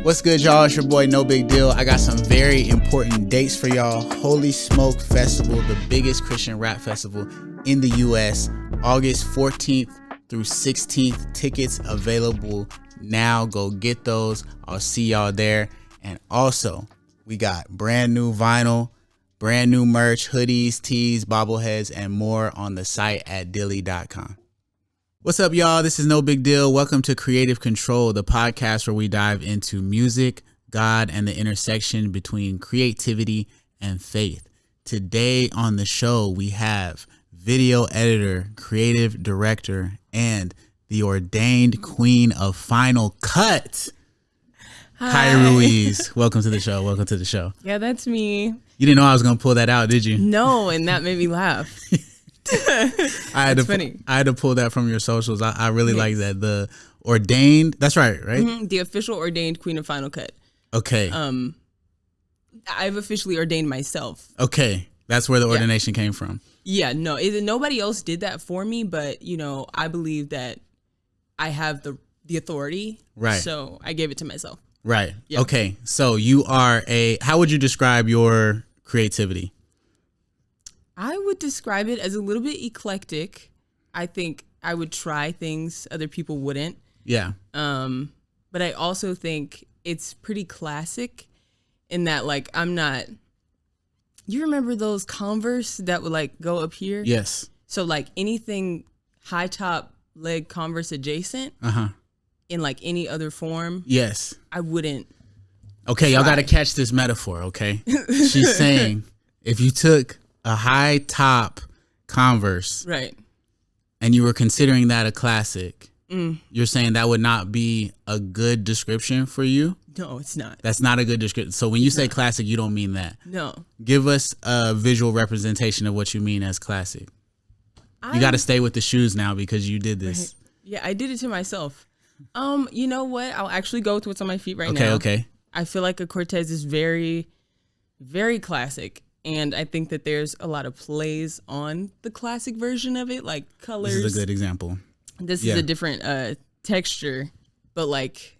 What's good, y'all? It's your boy, No Big Deal. I got some very important dates for y'all. Holy Smoke Festival, the biggest Christian rap festival in the U.S. August 14th through 16th. Tickets available now. Go get those. I'll see y'all there. And also, we got brand new vinyl, brand new merch, hoodies, tees, bobbleheads, and more on the site at dilly.com. What's up, y'all? This is No Big Deal. Welcome to Creative Control, the podcast where we dive into music, God, and the intersection between creativity and faith. Today on the show, we have video editor, creative director, and the ordained queen of Final Cut, Khaiyah Ruiz. Welcome to the show. Welcome to the show. Yeah, that's me. You didn't know I was going to pull that out, did you? No, and that made me laugh. I had to pull that from your socials. I really like that. The ordained, that's right? Mm-hmm. The official ordained queen of Final Cut. Okay. I've officially ordained myself. Okay. That's where the ordination came from. Yeah, no, nobody else did that for me, but I believe that I have the authority. Right. So I gave it to myself. Right. Yeah. Okay. So you are how would you describe your creativity? I would describe it as a little bit eclectic. I think I would try things other people wouldn't. Yeah. But I also think it's pretty classic in that, like, I'm not. You remember those Converse that would like go up here? Yes. So like anything high top leg Converse adjacent. In like any other form. Yes. I wouldn't. Okay, y'all got to catch this metaphor. Okay. She's saying if you took a high top Converse, right, and you were considering that a classic, you're saying that would not be a good description for you? No, it's not. That's not a good description. So when you say classic, you don't mean that. No. Give us a visual representation of what you mean as classic. You got to stay with the shoes now because you did this. Right. Yeah, I did it to myself. You know what? I'll actually go with what's on my feet right now. Okay. I feel like a Cortez is very, very classic. And I think that there's a lot of plays on the classic version of it, like colors. This is a good example. This is a different texture, but like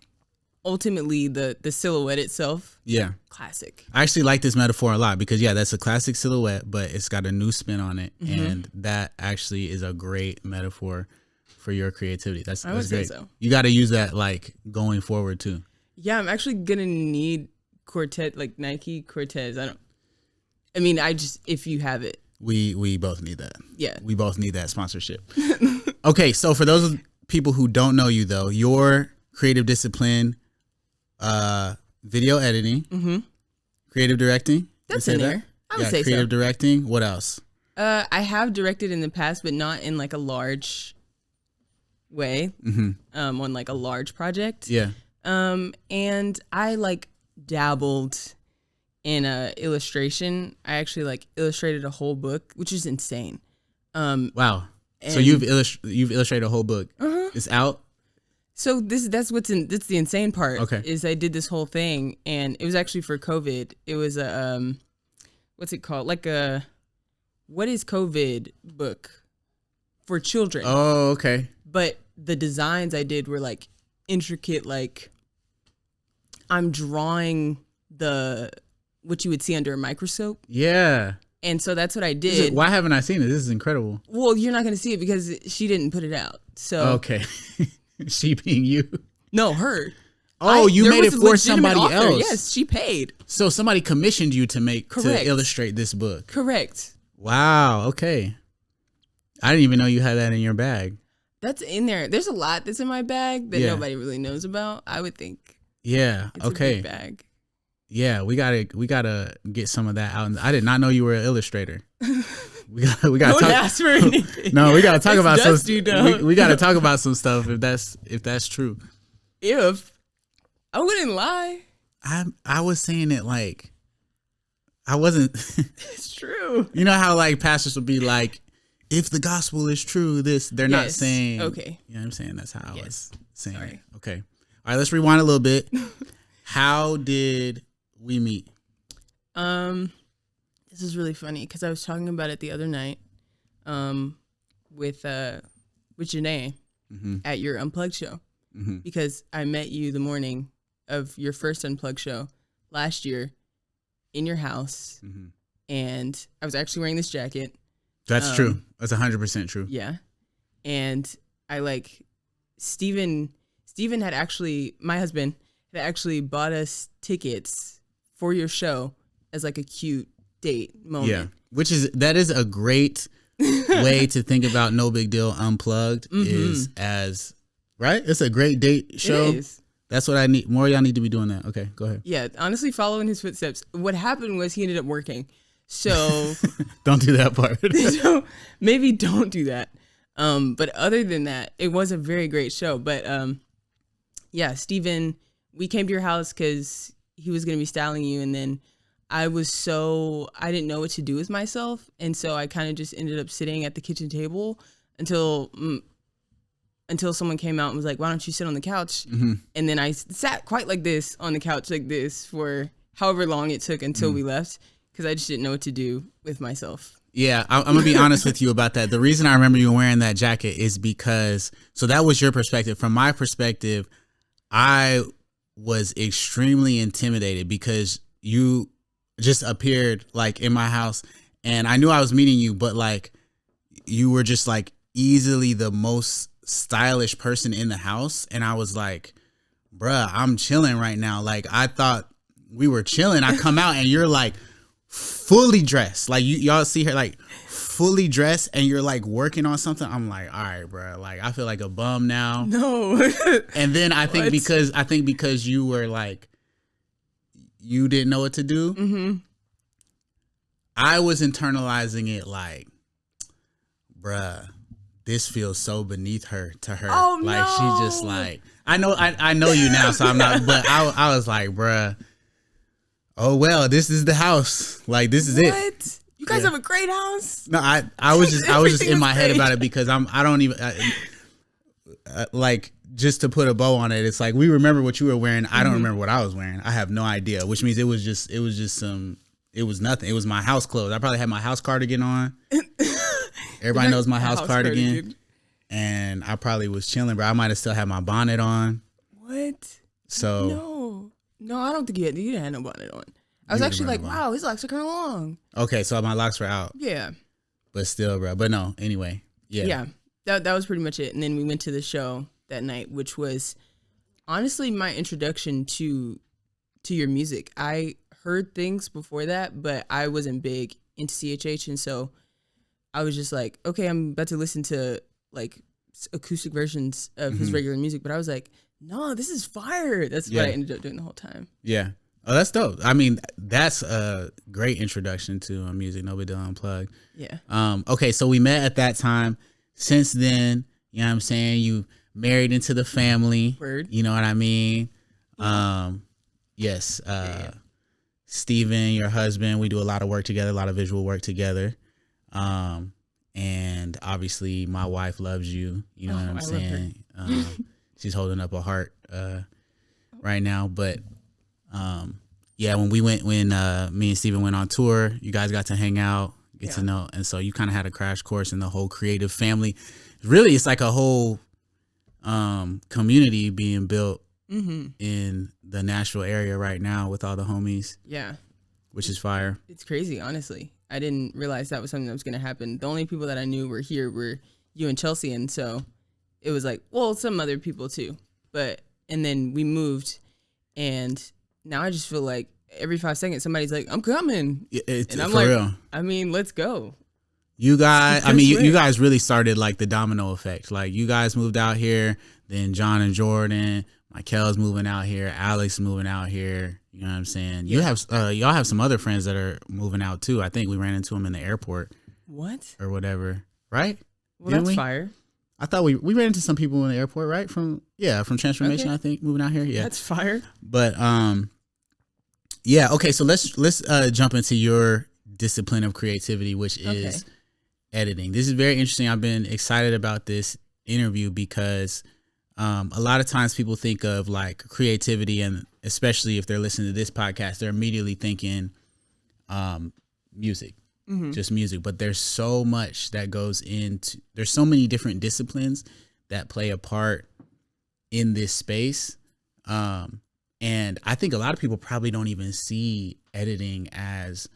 ultimately the silhouette itself. Yeah. Classic. I actually like this metaphor a lot because, that's a classic silhouette, but it's got a new spin on it. Mm-hmm. And that actually is a great metaphor for your creativity. That's I would great. say so. You got to use that like going forward too. Yeah, I'm actually going to need Cortez, like Nike Cortez. If you have it. We both need that. Yeah. We both need that sponsorship. Okay, so for those people who don't know you though, your creative discipline, video editing, creative directing. That's in there. I would say so. Creative directing. What else? I have directed in the past, but not in like a large way. On like a large project. Yeah. And I like dabbled in illustration. I actually like illustrated a whole book, which is insane. Wow. So you've illustrated a whole book. It's out. So that's the insane part. Okay. Is I did this whole thing, and it was actually for COVID. It was a what's it called? Like a what is COVID book for children. Oh, okay. But the designs I did were like intricate. Like I'm drawing what you would see under a microscope. Yeah. And so that's what I did. Why haven't I seen it? This is incredible. Well, you're not going to see it because she didn't put it out. So okay. She being you? No, her. Oh, you made it for somebody else. Yes, she paid. So somebody commissioned you to illustrate this book. Correct. Wow. Okay. I didn't even know you had that in your bag. That's in there. There's a lot that's in my bag that nobody really knows about, I would think. Yeah. It's a big bag. Yeah, we gotta get some of that out. I did not know you were an illustrator. We gotta Don't ask for anything. No, we gotta talk about some. We gotta talk about some stuff if that's true. If I wouldn't lie, I was saying it like I wasn't. It's true. You know how like pastors would be like, if the gospel is true, they're not saying. Okay. You know what I'm saying? That's how I was saying Sorry. it. Okay. All right, let's rewind a little bit. How did we meet? This is really funny because I was talking about it the other night with Janae at your Unplugged show because I met you the morning of your first Unplugged show last year in your house, and I was actually wearing this jacket. That's true. That's 100% true. Yeah, and I like Steven had actually, my husband had actually bought us tickets for your show as like a cute date moment. Yeah, that is a great way to think about No Big Deal Unplugged is as, right? It's a great date show. It is. That's what I need. More of y'all need to be doing that. Okay, go ahead. Yeah, honestly, following his footsteps. What happened was he ended up working. So don't do that part. So maybe don't do that. But other than that, it was a very great show. But yeah, Steven, we came to your house because he was going to be styling you. And then I didn't know what to do with myself. And so I kind of just ended up sitting at the kitchen table until someone came out and was like, why don't you sit on the couch? And then I sat quite like this on the couch like this for however long it took until we left, because I just didn't know what to do with myself. Yeah, I'm going to be honest with you about that. The reason I remember you wearing that jacket is because, so that was your perspective. From my perspective, I was extremely intimidated because you just appeared like in my house, and I knew I was meeting you, but like you were just like easily the most stylish person in the house. And I was like, bruh, I'm chilling right now. Like I thought we were chilling. I come out and you're like fully dressed. Like y'all see her like fully dressed and you're like working on something. I'm like, all right, bruh. Like I feel like a bum now. No. And then I think because you were like, you didn't know what to do. I was internalizing it like, bruh, this feels so beneath her to her. Oh, like no. she just like, I know you now, so I'm not, but I was like, bruh, oh well, this is the house. Like this is it. What? You guys have a great house? No, I was just in my head about it because I don't even like, just to put a bow on it. It's like, we remember what you were wearing. I don't remember what I was wearing. I have no idea, which means it was nothing. It was my house clothes. I probably had my house cardigan on. Everybody knows my house cardigan. And I probably was chilling, but I might have still had my bonnet on. What? So no, I don't think you didn't have no bonnet on. I was actually like, wow, his locks are kind of long. Okay, so my locks were out. Yeah. But still, bro. But no, anyway. Yeah. Yeah. That was pretty much it. And then we went to the show that night, which was honestly my introduction to your music. I heard things before that, but I wasn't big into CHH, and so I was just like, okay, I'm about to listen to like acoustic versions of his regular music, but I was like, no, this is fire. That's what I ended up doing the whole time. Yeah. Oh, that's dope. I mean, that's a great introduction to music. No Big Deal Unplugged. Yeah. Okay, so we met at that time. Since then, you know what I'm saying, you married into the family. Word. You know what I mean? Yes. Steven, your husband, we do a lot of work together, a lot of visual work together. And obviously my wife loves you. You know what I'm saying? She's holding up a heart right now. But yeah, when me and Steven went on tour, you guys got to hang out, get to know. And so you kind of had a crash course in the whole creative family. Really, it's like a whole community being built in the Nashville area right now with all the homies. Yeah. Which is fire. It's crazy, honestly. I didn't realize that was something that was going to happen. The only people that I knew were here were you and Chelsea. And so it was like, well, some other people too. And then we moved, and now I just feel like every 5 seconds somebody's like, I'm coming. And I'm for like, real. I mean, let's go. You guys, you guys really started like the domino effect. Like you guys moved out here, then John and Jordan, Michael's moving out here, Alex moving out here. You know what I'm saying? You have y'all have some other friends that are moving out too. I think we ran into them in the airport. What? Or whatever, right? Well, that's fire. I thought we ran into some people in the airport, right? From Transformation, okay. I think moving out here. Yeah, that's fire. But yeah. Okay, so let's jump into your discipline of creativity, which is editing. This is very interesting. I've been excited about this interview because a lot of times people think of like creativity, and especially if they're listening to this podcast, they're immediately thinking music. Just music, but there's so much that goes into, there's so many different disciplines that play a part in this space. And I think a lot of people probably don't even see editing as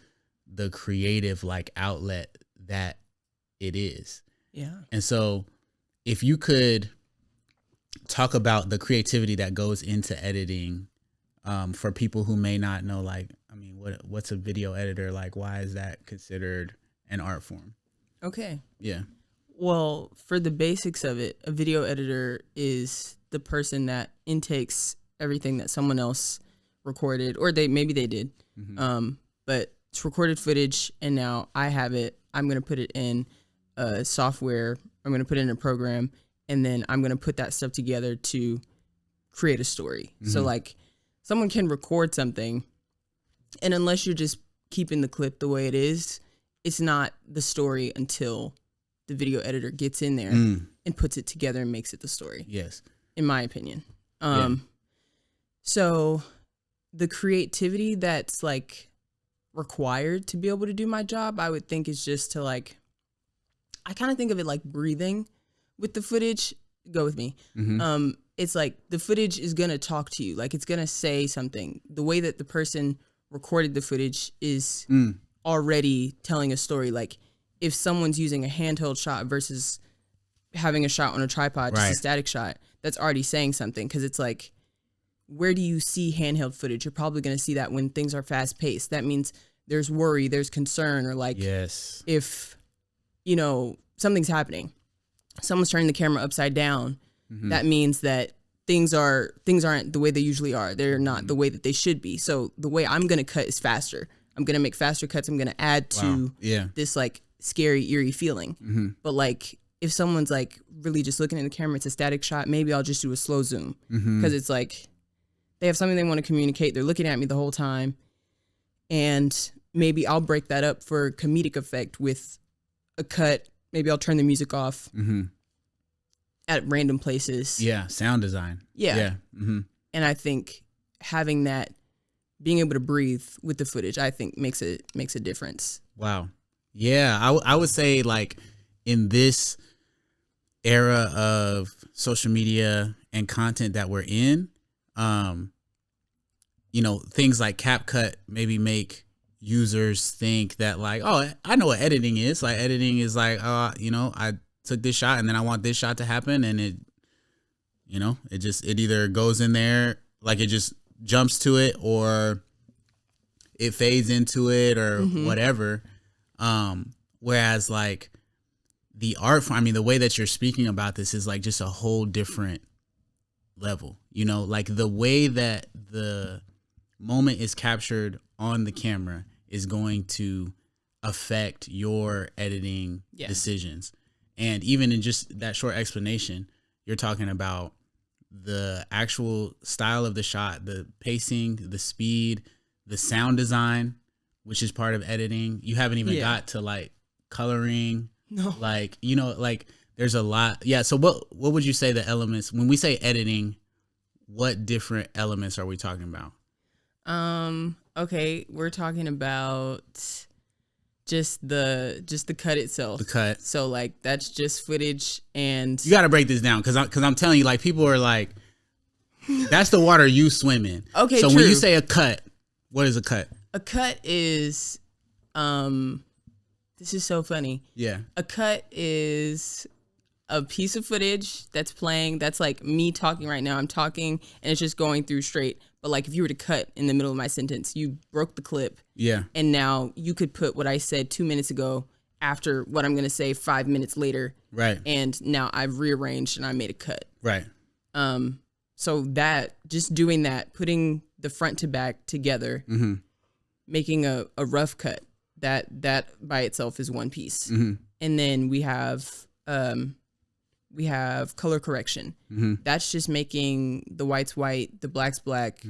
the creative like outlet that it is. Yeah. And so if you could talk about the creativity that goes into editing, for people who may not know, like, I mean, what's a video editor? Like, why is that considered an art form? Okay. Yeah. Well, for the basics of it, a video editor is the person that intakes everything that someone else recorded, or maybe they did. But it's recorded footage, and now I have it. I'm going to put it in a software. I'm going to put it in a program, and then I'm going to put that stuff together to create a story. So like someone can record something, and unless you're just keeping the clip the way it is, it's not the story until the video editor gets in there and puts it together and makes it the story. Yes. In my opinion. So the creativity that's like required to be able to do my job, I would think is just to like, I kind of think of it like breathing with the footage. Go with me. It's like the footage is going to talk to you. Like it's going to say something. The way that the person recorded the footage is already telling a story. Like if someone's using a handheld shot versus having a shot on a tripod, just a static shot, that's already saying something. Cause it's like, where do you see handheld footage? You're probably going to see that when things are fast paced. That means there's worry, there's concern, or like if, you know, something's happening, someone's turning the camera upside down. That means that things aren't the way they usually are. They're not the way that they should be. So the way I'm going to cut is faster. I'm going to make faster cuts. I'm going to add to this like scary, eerie feeling. But like if someone's like really just looking at the camera, it's a static shot. Maybe I'll just do a slow zoom because it's like they have something they want to communicate. They're looking at me the whole time. And maybe I'll break that up for comedic effect with a cut. Maybe I'll turn the music off at random places. Yeah. Sound design. Yeah. And I think having that, being able to breathe with the footage, I think makes a difference. Wow. Yeah. I would say like in this era of social media and content that we're in, you know, things like CapCut maybe make users think that like, oh, I know what editing is. Like editing is like, you know, I took this shot and then I want this shot to happen. And it, you know, it either goes in there, like it just jumps to it or it fades into it or whatever. Whereas like the art form, I mean, the way that you're speaking about this is like just a whole different level, you know, like the way that the moment is captured on the camera is going to affect your editing decisions. And even in just that short explanation, you're talking about the actual style of the shot, the pacing, the speed, the sound design, which is part of editing. You haven't even got to like coloring. No. Like, you know, like there's a lot. Yeah. So what would you say the elements, when we say editing, what different elements are we talking about? Okay. We're talking about just the cut itself. The cut. So like that's just footage, and you got to break this down because I'm telling you, like people are like, that's the water you swim in. Okay. So true. when you say a cut, what is a cut? A cut is, this is so funny. Yeah. A cut is a piece of footage that's playing. That's like me talking right now. I'm talking and it's just going through straight. But like if you were to cut in the middle of my sentence, you broke the clip. Yeah. And now you could put what I said 2 minutes ago after what I'm going to say 5 minutes later. Right. And now I've rearranged and I made a cut. Right. So that, just doing that, putting the front to back together, making a rough cut, that by itself is one piece. And then we have color correction. That's just making the whites white, the blacks black,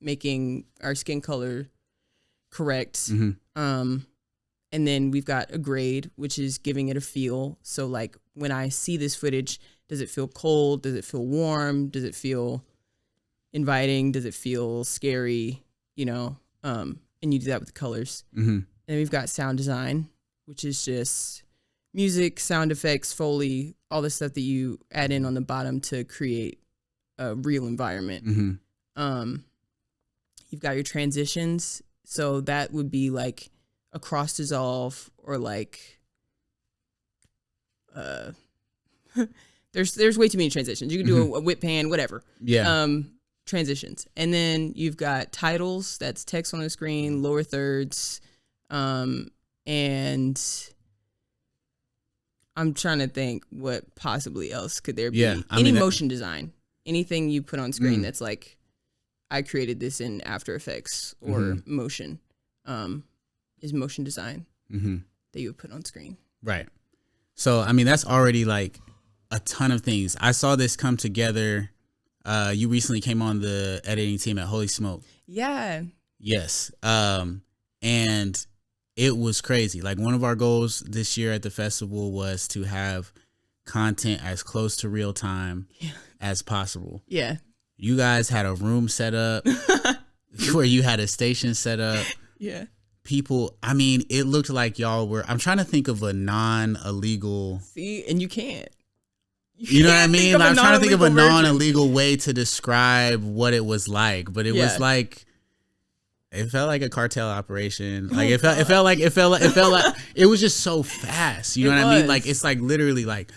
making our skin color correct. And then we've got a grade, which is giving it a feel. So like when I see this footage, does it feel cold? Does it feel warm? Does it feel inviting? Does it feel scary? You know, and you do that with colors. And then we've got sound design, which is just music, sound effects, Foley, all the stuff that you add in on the bottom to create a real environment. You've got your transitions. So that would be like a cross dissolve or like there's way too many transitions. You can do a whip pan, whatever. Yeah. Transitions. And then you've got titles, that's text on the screen, lower thirds, and I'm trying to think what possibly else could there be. Yeah, Any motion design, anything you put on screen that's like, I created this in After Effects or motion, is motion design that you would put on screen. Right. So, I mean, that's already like a ton of things. I saw this come together. You recently came on the editing team at Holy Smoke. Yeah. Yes. And it was crazy. Like, one of our goals this year at the festival was to have content as close to real time as possible. Yeah. You guys had a room set up where you had a station set up. Yeah. People, I mean, it looked like y'all were, I'm trying to think of a non-illegal. See, and you can't. You know what I mean? I'm trying to think of a non-illegal way to describe what it was like, but it was like, it felt like a cartel operation. Like it felt like it was just so fast. You know what I mean? Like, it's like literally like,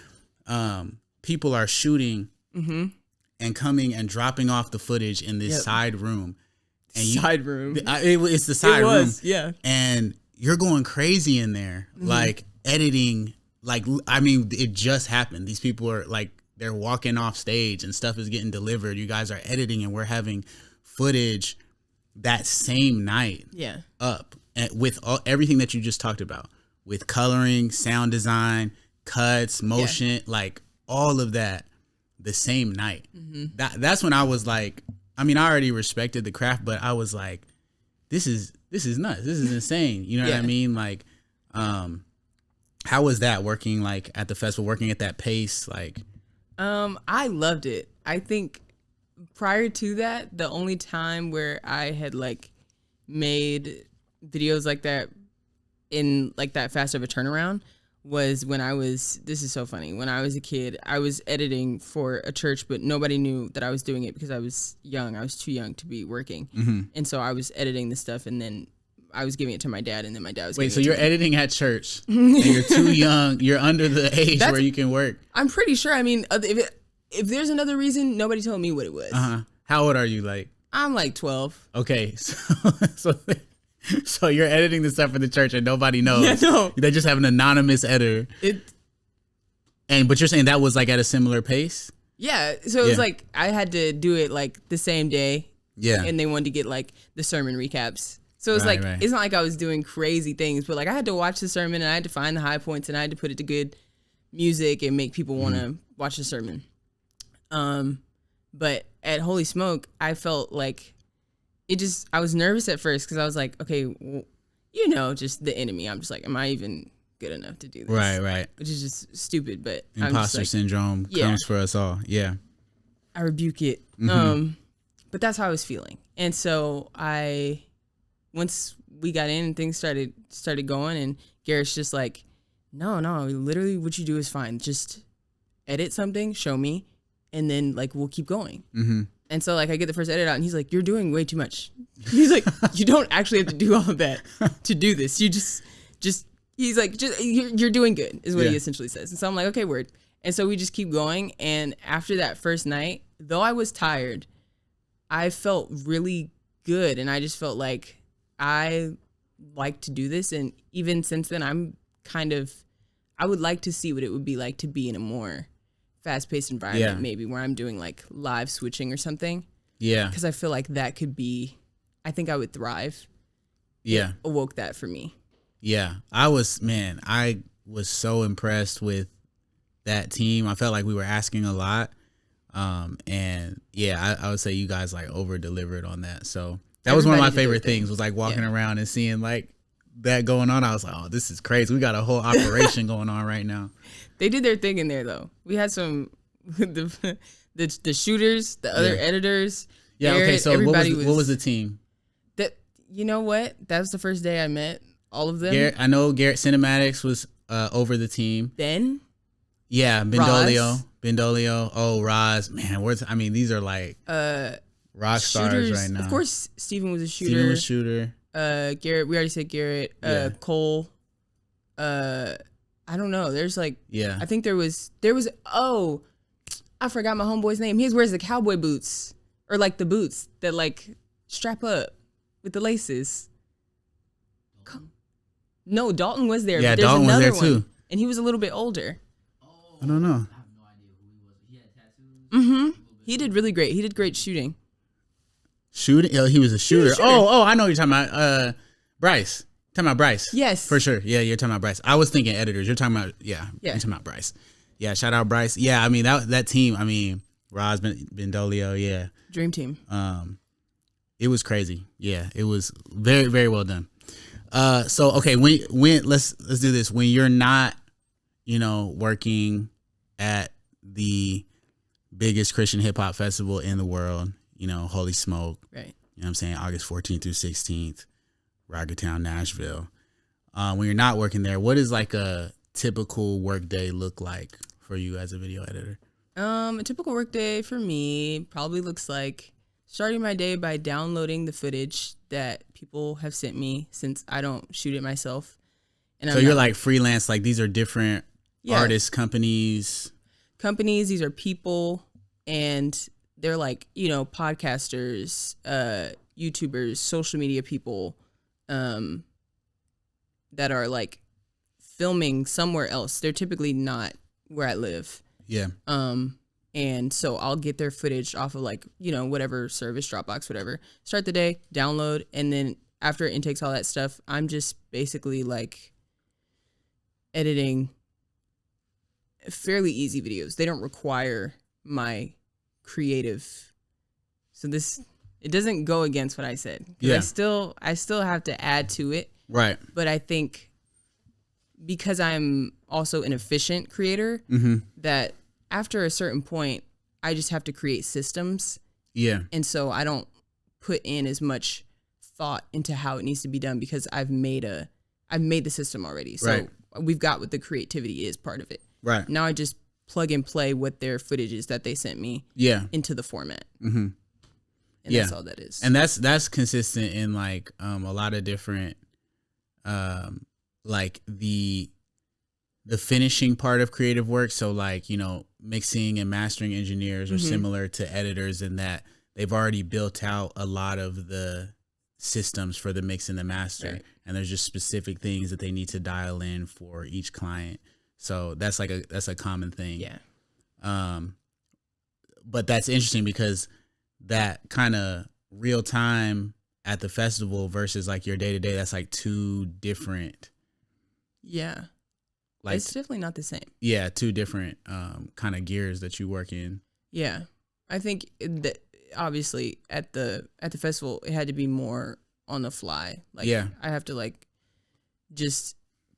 people are shooting and coming and dropping off the footage in this side room. And side room. It's the side room. Yeah. And you're going crazy in there, like editing. Like, I mean, it just happened. These people are like, they're walking off stage and stuff is getting delivered. You guys are editing and we're having footage that same night up and with everything that you just talked about, with coloring, sound design, cuts, motion, like all of that the same night. That's when I was like, I mean, I already respected the craft, but I was like, this is nuts. This is insane. You know what I mean? Like, how was that working like at the festival, working at that pace? Like, I loved it. I think prior to that, the only time where I had like made videos like that in like that fast of a turnaround was when I was, this is so funny. When I was a kid, I was editing for a church, but nobody knew that I was doing it because I was young. I was too young to be working. And so I was editing the stuff and then I was giving it to my dad and then my dad was Wait, so you're editing at church and you're too young. You're under the age where you can work. I'm pretty sure. I mean, if there's another reason, nobody told me what it was. How old are you? Like, I'm like 12. Okay. So you're editing the stuff for the church and nobody knows. Yeah, no. They just have an anonymous editor. But you're saying that was like at a similar pace? Yeah. So it was like I had to do it like the same day. Yeah. And they wanted to get like the sermon recaps. So it's it's not like I was doing crazy things, but like I had to watch the sermon and I had to find the high points and I had to put it to good music and make people want to watch the sermon. But at Holy Smoke, I felt like I was nervous at first because I was like, okay, well, just the enemy. I'm just like, am I even good enough to do this? Right. Which is just stupid, but imposter syndrome comes for us all. Yeah. I rebuke it. But that's how I was feeling. And so once we got in and things started going and Garrett's just like, no, literally what you do is fine. Just edit something, show me, and then like we'll keep going. And so like I get the first edit out and he's like, you're doing way too much. He's like, you don't actually have to do all of that to do this. You just he's like, you're doing good is what he essentially says. And so I'm like, okay, word. And so we just keep going. And after that first night, though I was tired, I felt really good. And I just felt like I like to do this. And even since then, I would like to see what it would be like to be in a more fast-paced environment, maybe where I'm doing like live switching or something. Yeah. Because I feel like that could be, I think I would thrive. Yeah. It awoke that for me. Yeah. I was so impressed with that team. I felt like we were asking a lot. And yeah, I would say you guys like over-delivered on that. So that was one of my favorite things was like walking around and seeing like that going on. I was like, oh, this is crazy. We got a whole operation going on right now. They did their thing in there though. We had some the shooters, the other editors. Yeah. Okay. So what was the team? That you know what? That was the first day I met all of them. I know Garrett Cinematics was over the team. Ben. Yeah, Bendolio. Oh, Roz. Man, these are like rock stars right now. Of course, Steven was a shooter. Steven was shooter. Garrett, we already said Garrett. Cole. I don't know. There's like, I think there was. Oh, I forgot my homeboy's name. He wears the cowboy boots, or like the boots that like strap up with the laces. No, Dalton was there. Yeah, but there's Dalton was another there too. one, and he was a little bit older. I don't know. I have no idea who he was. He had tattoos. He did really great. He did great shooting. Shooting? Oh, he was a shooter. shooter. Oh, I know what you're talking about. Bryce. Talking about Bryce. Yes. For sure. Yeah, you're talking about Bryce. I was thinking editors. You're talking about, you're talking about Bryce. Yeah, shout out Bryce. Yeah, I mean, that team, I mean, Roz Bendolio, yeah. Dream team. It was crazy. Yeah, it was very, very well done. So okay, when let's do this. When you're not, working at the biggest Christian hip hop festival in the world, Holy Smoke, right? You know what I'm saying, August 14th through 16th, Rocketown, Nashville. When you're not working there, what does like a typical work day look like for you as a video editor? A typical work day for me probably looks like starting my day by downloading the footage that people have sent me, since I don't shoot it myself. And so you're like freelance, like these are different artists, companies. These are people, and they're like, podcasters, YouTubers, social media people, that are like filming somewhere else. They're typically not where I live. Yeah. And so I'll get their footage off of like, whatever service, Dropbox, whatever. Start the day, download, and then after it intakes all that stuff, I'm just basically like editing fairly easy videos. They don't require my creative. So it doesn't go against what I said. Yeah. I still have to add to it. Right. But I think because I'm also an efficient creator, that after a certain point, I just have to create systems. Yeah. And so I don't put in as much thought into how it needs to be done, because I've made the system already. So we've got what the creativity is part of it. Right. Now I just plug and play what their footage is that they sent me into the format. Mm-hmm. And that's all that is. And that's consistent in like a lot of different like the finishing part of creative work. So like, mixing and mastering engineers are similar to editors in that they've already built out a lot of the systems for the mix and the master. Right. And there's just specific things that they need to dial in for each client. So that's a common thing. Yeah. But that's interesting because that kind of real time at the festival versus like your day to day, that's like two different. Yeah. Like, it's definitely not the same. Yeah, two different kind of gears that you work in. Yeah, I think that obviously at the festival it had to be more on the fly. Like, I have to like just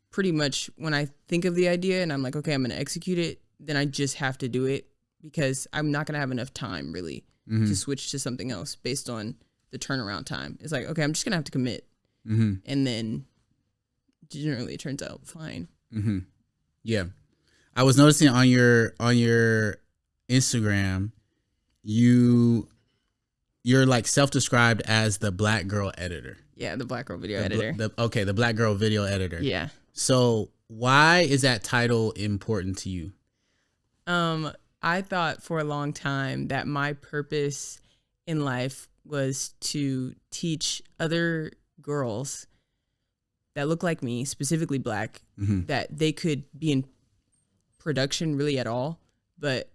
pretty much when I think of the idea and I'm like, okay, I'm gonna execute it, then I just have to do it, because I'm not gonna have enough time really to switch to something else based on the turnaround time. It's like, okay, I'm just gonna have to commit, and then generally it turns out fine. Mm-hmm. Yeah, I was noticing on your Instagram, you're like self-described as the Black girl editor. Yeah, the Black girl video editor. The Black girl video editor. Yeah. So why is that title important to you? I thought for a long time that my purpose in life was to teach other girls that look like me, specifically Black, that they could be in production really at all, but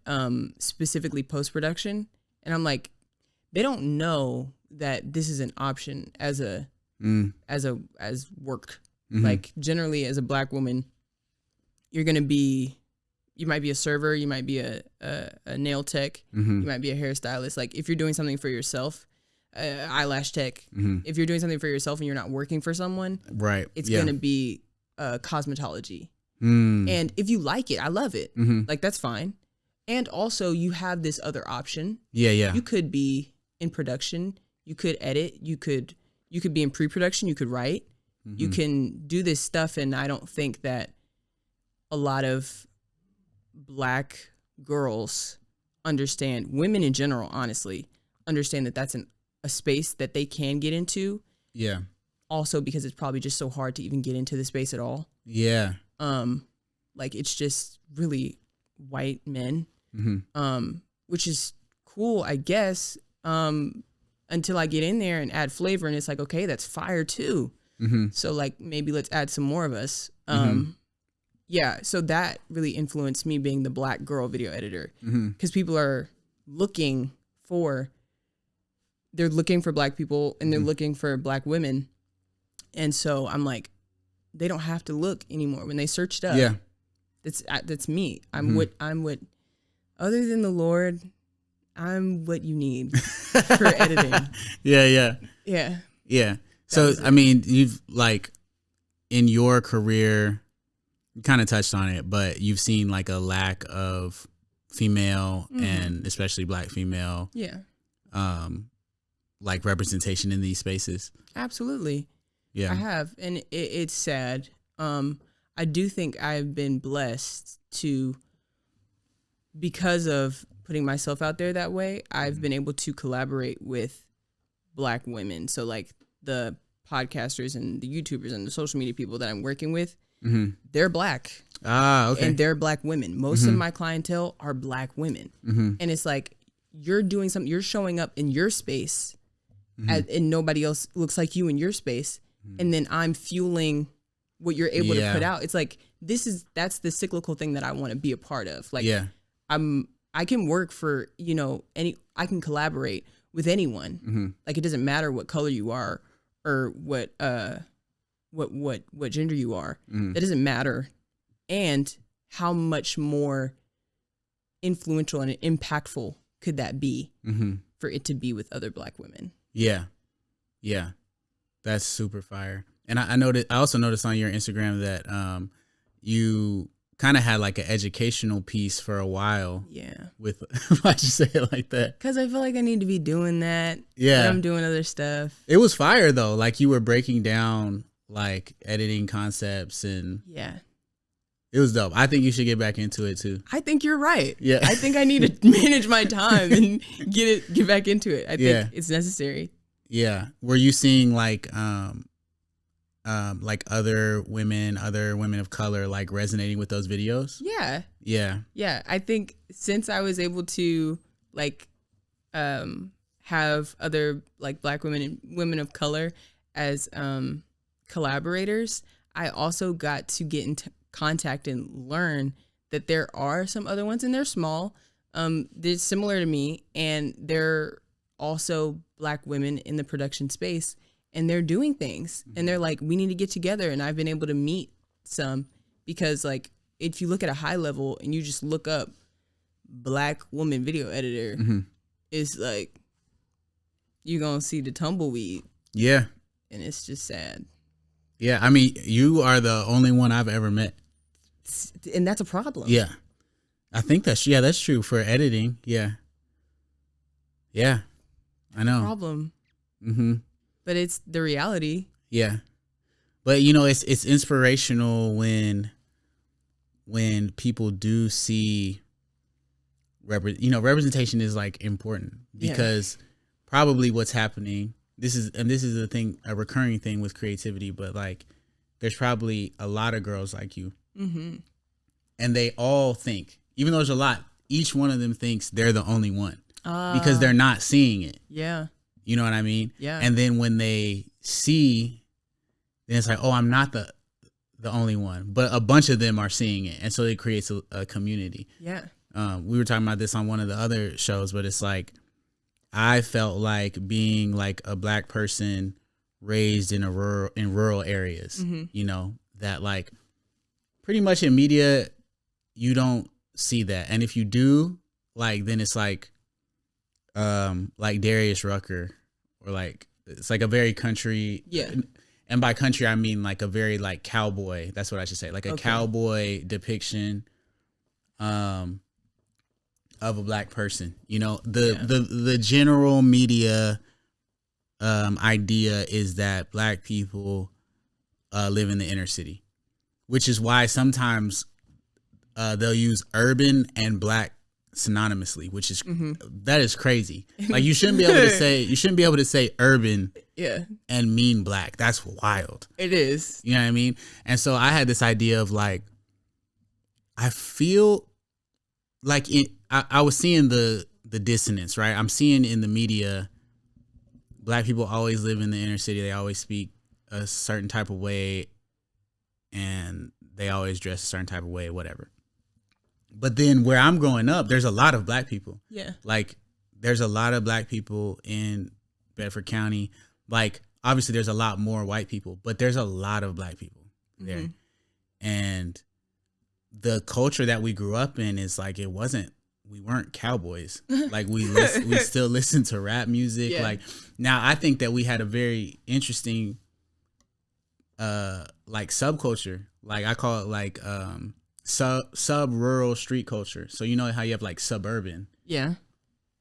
specifically post-production. And I'm like, they don't know that this is an option as work. Like generally as a Black woman, you might be a server, you might be a nail tech, you might be a hairstylist. Like if you're doing something for yourself, eyelash tech. If you're doing something for yourself and you're not working for someone, right? It's gonna be cosmetology. And if you like it, I love it. Like that's fine. And also you have this other option. Yeah. You could be in production. You could edit. You could be in pre-production. You could write. You can do this stuff. And I don't think that a lot of Black girls understand, women in general, honestly, understand that that's a space that they can get into. Yeah. Also because it's probably just so hard to even get into the space at all. Yeah. Like it's just really white men, which is cool, I guess, until I get in there and add flavor, and it's like, okay, that's fire too. So like maybe let's add some more of us. Yeah, so that really influenced me being the black girl video editor, because people are looking for black people, and they're looking for black women, and so I'm like, they don't have to look anymore when they searched up. Yeah, that's me. I'm what other than the Lord, I'm what you need for editing. Yeah. So I mean, you've like in your career, you kind of touched on it, but you've seen like a lack of female and especially black female, like representation in these spaces. Absolutely. Yeah, I have, and it's sad. I do think I've been blessed to, because of putting myself out there that way, I've been able to collaborate with black women. So like the podcasters and the YouTubers and the social media people that I'm working with, they're black. Okay. And they're black women. Most of my clientele are black women. And it's like, you're doing something, you're showing up in your space and nobody else looks like you in your space. And then I'm fueling what you're able to put out. It's like, that's the cyclical thing that I want to be a part of. Like, I can work for, I can collaborate with anyone. Like, it doesn't matter what color you are or what gender you are. That doesn't matter. And how much more influential and impactful could that be for it to be with other black women? Yeah. That's super fire. And I also noticed on your Instagram that you kind of had like an educational piece for a while. Yeah. With why'd you say it like that? Because I feel like I need to be doing that. Yeah. But I'm doing other stuff. It was fire though. Like you were breaking down like editing concepts and it was dope. I think you should get back into it too. I think you're right. Yeah. I think I need to manage my time and get back into it. I think it's necessary. Yeah. Were you seeing like other women of color like resonating with those videos? Yeah. I think since I was able to like have other like black women and women of color as collaborators, I also got to get into contact and learn that there are some other ones, and they're small. They're similar to me, and they're also black women in the production space, and they're doing things, and they're like, we need to get together. And I've been able to meet some, because like, if you look at a high level and you just look up black woman video editor, it's like, you're going to see the tumbleweed. Yeah. And it's just sad. Yeah. I mean, you are the only one I've ever met. And that's a problem. Yeah. I think that's true for editing. Yeah. I know. Problem. But it's the reality. Yeah. But it's inspirational when people do see representation is like important, because probably what's happening, this is a recurring thing with creativity, but like there's probably a lot of girls like you. And they all think, even though there's a lot, each one of them thinks they're the only one because they're not seeing it. Yeah. You know what I mean? Yeah. And then when they see, then it's like, oh, I'm not the only one, but a bunch of them are seeing it. And so it creates a community. Yeah. We were talking about this on one of the other shows, but it's like, I felt like being like a black person raised in rural areas, that like pretty much in media, you don't see that. And if you do, like, then it's like Darius Rucker, or like, it's like a very country. Yeah. And by country, I mean like a very like cowboy. That's what I should say. Like a cowboy depiction of a black person. The general media idea is that black people live in the inner city, which is why sometimes they'll use urban and black synonymously, which is that is crazy. Like you shouldn't be able to say urban and mean black. That's wild. It is. You know what I mean? And so I had this idea of like, I feel like I was seeing the dissonance, right? I'm seeing in the media, black people always live in the inner city. They always speak a certain type of way and they always dress a certain type of way, whatever. But then where I'm growing up, there's a lot of black people. Yeah. Like there's a lot of black people in Bedford County. Like obviously there's a lot more white people, but there's a lot of black people there. And the culture that we grew up in is like, we weren't cowboys. Like we still listen to rap music. Yeah. Like now I think that we had a very interesting like subculture. Like I call it like sub rural street culture. So you know how you have like suburban. Yeah.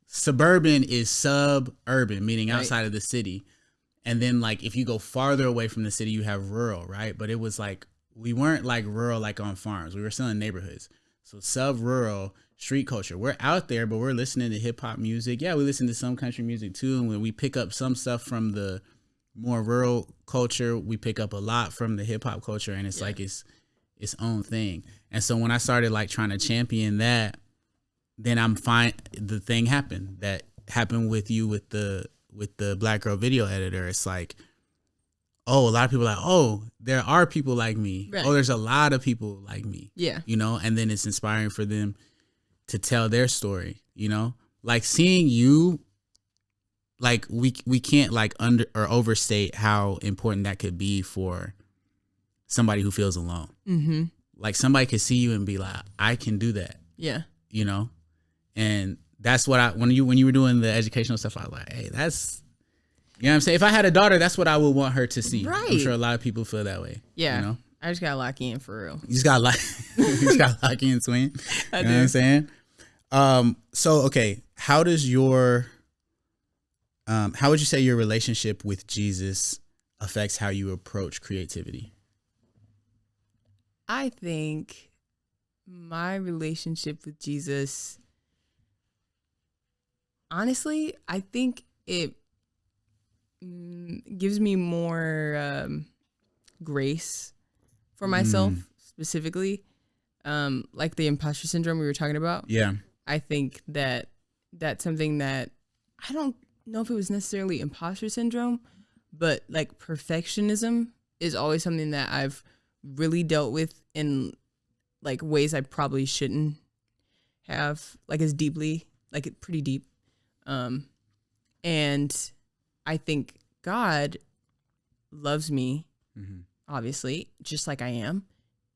Suburban is suburban, meaning outside of the city. And then like if you go farther away from the city, you have rural, right? But it was like we weren't like rural like on farms. We were still in neighborhoods. So sub rural street culture. We're out there, but we're listening to hip hop music. Yeah, we listen to some country music too. And when we pick up some stuff from the more rural culture, we pick up a lot from the hip hop culture, and it's like it's own thing. And so when I started like trying to champion that, then the thing happened that happened with you with the Black Girl video editor. It's like, oh, a lot of people are like, oh, there are people like me. Right. Oh, there's a lot of people like me. Yeah. You know, and then it's inspiring for them to tell their story, you know? Like seeing you, like we can't like under or overstate how important that could be for somebody who feels alone. Mm-hmm. Like somebody could see you and be like, I can do that. Yeah. You know? And that's what when you were doing the educational stuff, I was like, hey, that's, you know what I'm saying? If I had a daughter, that's what I would want her to see. Right. I'm sure a lot of people feel that way. Yeah. You know? I just gotta lock in for real. You just gotta lock in, twin. You know what I'm saying? So okay, how would you say your relationship with Jesus affects how you approach creativity? I think my relationship with Jesus, honestly, I think it gives me more grace for myself, specifically, like the imposter syndrome we were talking about. Yeah. I think that that's something that I don't know if it was necessarily imposter syndrome, but like perfectionism is always something that I've really dealt with in like ways I probably shouldn't have, like as deeply, like it pretty deep. And I think God loves me, obviously, just like I am.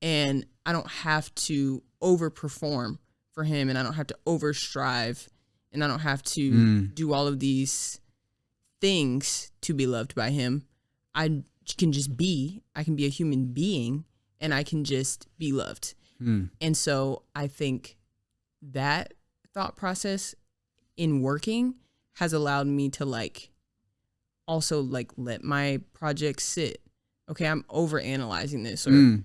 And I don't have to overperform for him, and I don't have to overstrive, and I don't have to do all of these things to be loved by him. I can just be. I can be a human being, and I can just be loved. And so I think that thought process in working has allowed me to like also like let my projects sit. Okay, I'm overanalyzing this, or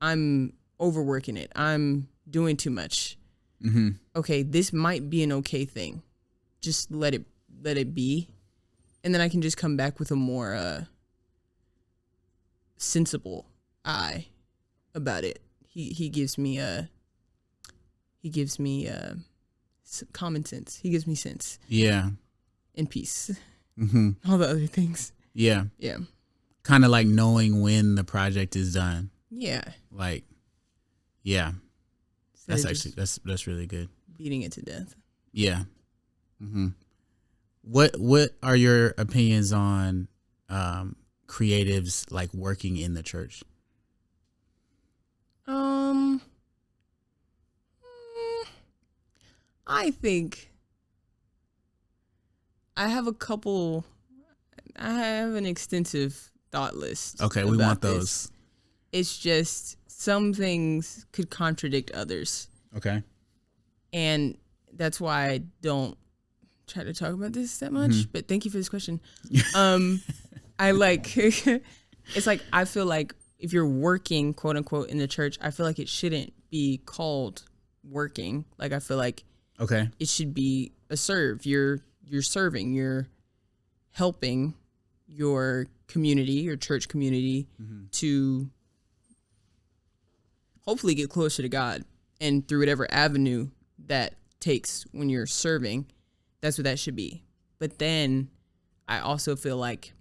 I'm overworking it. I'm doing too much. Okay, this might be an okay thing. Just let it be, and then I can just come back with a more sensible eye about it. He gives me common sense. He gives me sense. Yeah, and peace. All the other things. Yeah. Yeah. Kind of like knowing when the project is done. Yeah. Like, yeah. That's actually that's really good. Beating it to death. Yeah. What are your opinions on creatives like working in the church? I think I have an extensive thought list. Okay, we want those. It's just some things could contradict others. Okay. And that's why I don't try to talk about this that much, but thank you for this question. I like, it's like, I feel like if you're working, quote unquote, in the church, I feel like it shouldn't be called working. Like, I feel like Okay. It should be a serve. You're serving. You're helping your community, your church community, to hopefully get closer to God, and through whatever avenue that takes when you're serving, that's what that should be. But then I also feel like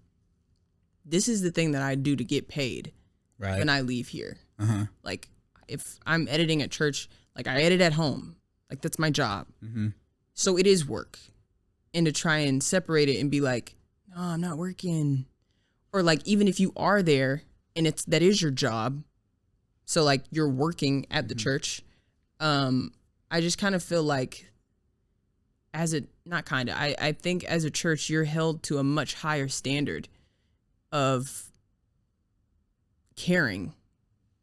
this is the thing that I do to get paid when I leave here. Like if I'm editing at church, like I edit at home, like that's my job. So it is work. And to try and separate it and be like, no, I'm not working. Or like, even if you are there and that is your job. So like you're working at the church. I just kind of feel like I think as a church, you're held to a much higher standard of caring.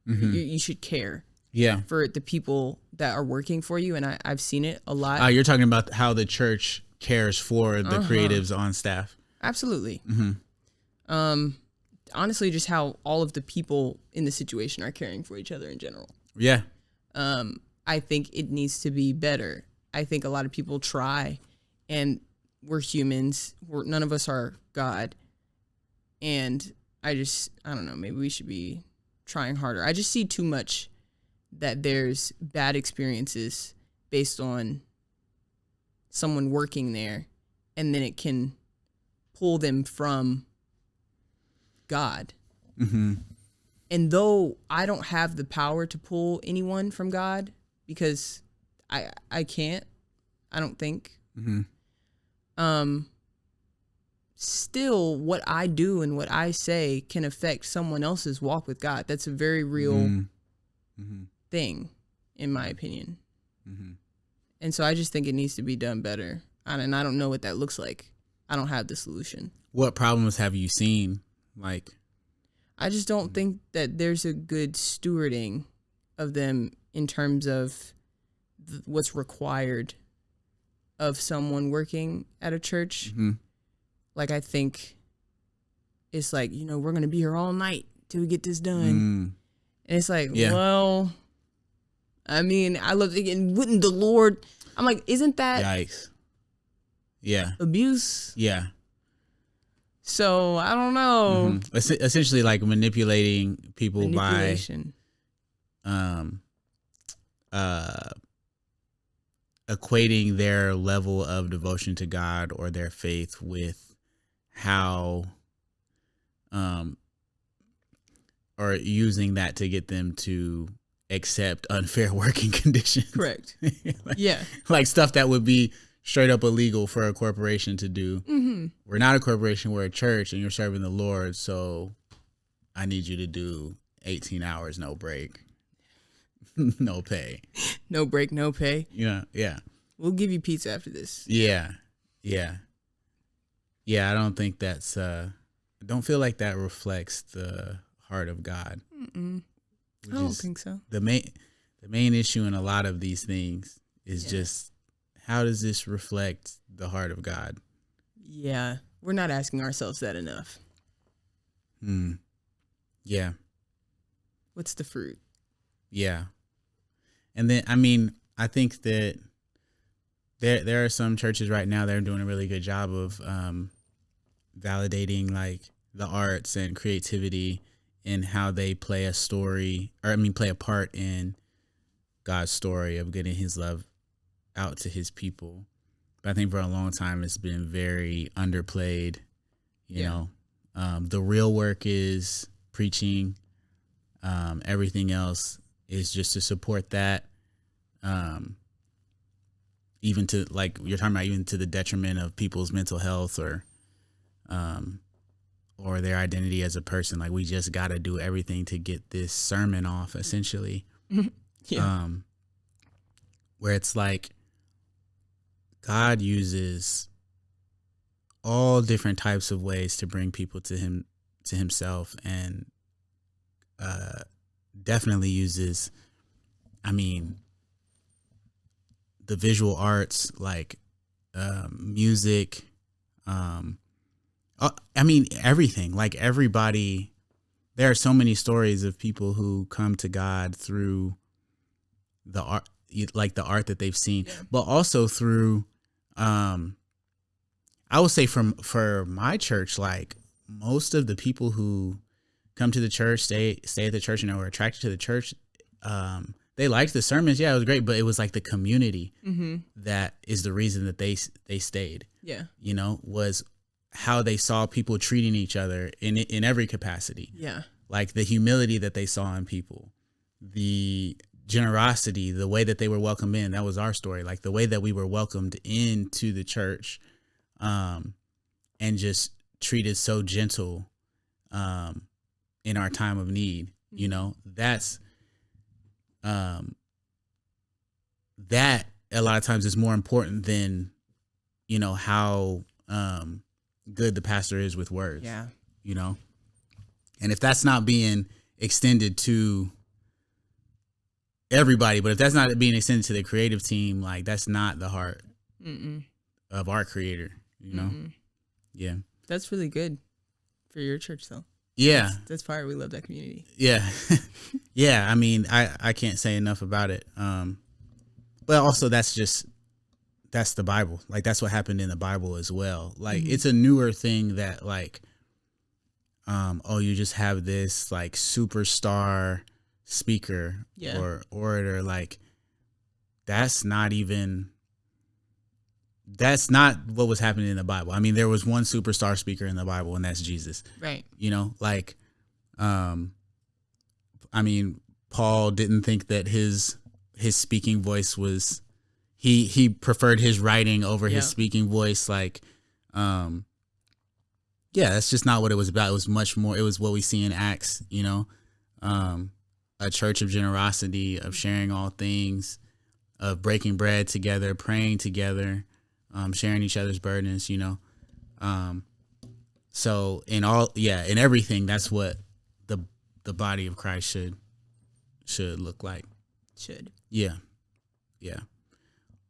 You should care for the people that are working for you. And I've seen it a lot. You're talking about how the church cares for the creatives on staff. Absolutely. Honestly, just how all of the people in the situation are caring for each other in general. Yeah. I think it needs to be better. I think a lot of people try, and we're humans. None of us are God. And I don't know, maybe we should be trying harder. I just see too much that there's bad experiences based on someone working there, and then it can pull them from God. And though I don't have the power to pull anyone from God, because I can't, I don't think. Still, what I do and what I say can affect someone else's walk with God. That's a very real thing, in my opinion. And so I just think it needs to be done better. And I don't know what that looks like. I don't have the solution. What problems have you seen? Like, I just don't think that there's a good stewarding of them in terms of what's required of someone working at a church. Like, I think it's like, we're going to be here all night till we get this done. And it's like, well, I mean, I love it. And wouldn't the Lord, I'm like, isn't that yikes? Yeah. Abuse? Yeah. So I don't know. Essentially, like manipulating people by equating their level of devotion to God or their faith with how, or using that to get them to accept unfair working conditions. Correct. Yeah. Like stuff that would be straight up illegal for a corporation to do. We're not a corporation, we're a church, and you're serving the Lord, so I need you to do 18 hours, no break, no pay. No break, no pay. Yeah. We'll give you pizza after this. Yeah. I don't think that's, I don't feel like that reflects the heart of God. I don't think so. The main issue in a lot of these things is just, how does this reflect the heart of God? Yeah, we're not asking ourselves that enough. Yeah. What's the fruit? Yeah. And then, I mean, I think that there are some churches right now that are doing a really good job of validating like the arts and creativity and how they play play a part in God's story of getting his love out to his people. But I think for a long time it's been very underplayed. You know, the real work is preaching. Everything else is just to support that. Even to, like you're talking about, even to the detriment of people's mental health or their identity as a person. Like, we just got to do everything to get this sermon off, essentially. Where it's like God uses all different types of ways to bring people to himself, and definitely uses, I mean, the visual arts, like music, I mean, everything. Like, everybody, there are so many stories of people who come to God through the art, like the art that they've seen, but also through, I would say for my church, like most of the people who come to the church, stay at the church, and are attracted to the church, they liked the sermons. Yeah, it was great, but it was like the community that is the reason that they stayed. Yeah. Was how they saw people treating each other in every capacity. Yeah. Like the humility that they saw in people, the generosity, the way that they were welcomed in. That was our story. Like the way that we were welcomed into the church, and just treated so gentle, in our time of need. That's, that a lot of times is more important than, how, good the pastor is with words. Yeah. And if that's not being extended to everybody, but if that's not being extended to the creative team, like that's not the heart of our creator, Yeah. That's really good for your church though. Yeah. That's fire. We love that community. Yeah. Yeah. I mean, I can't say enough about it. But also that's the Bible. Like that's what happened in the Bible as well. Like it's a newer thing that like, you just have this like superstar speaker or orator. Like that's not what was happening in the Bible. I mean, there was one superstar speaker in the Bible, and that's Jesus. Right. Like, I mean, Paul didn't think that his speaking voice was, he preferred his writing over his speaking voice. Like, that's just not what it was about. It was much more, it was what we see in Acts, a church of generosity, of sharing all things, of breaking bread together, praying together, sharing each other's burdens, so in everything, that's what the body of Christ should look like. Yeah.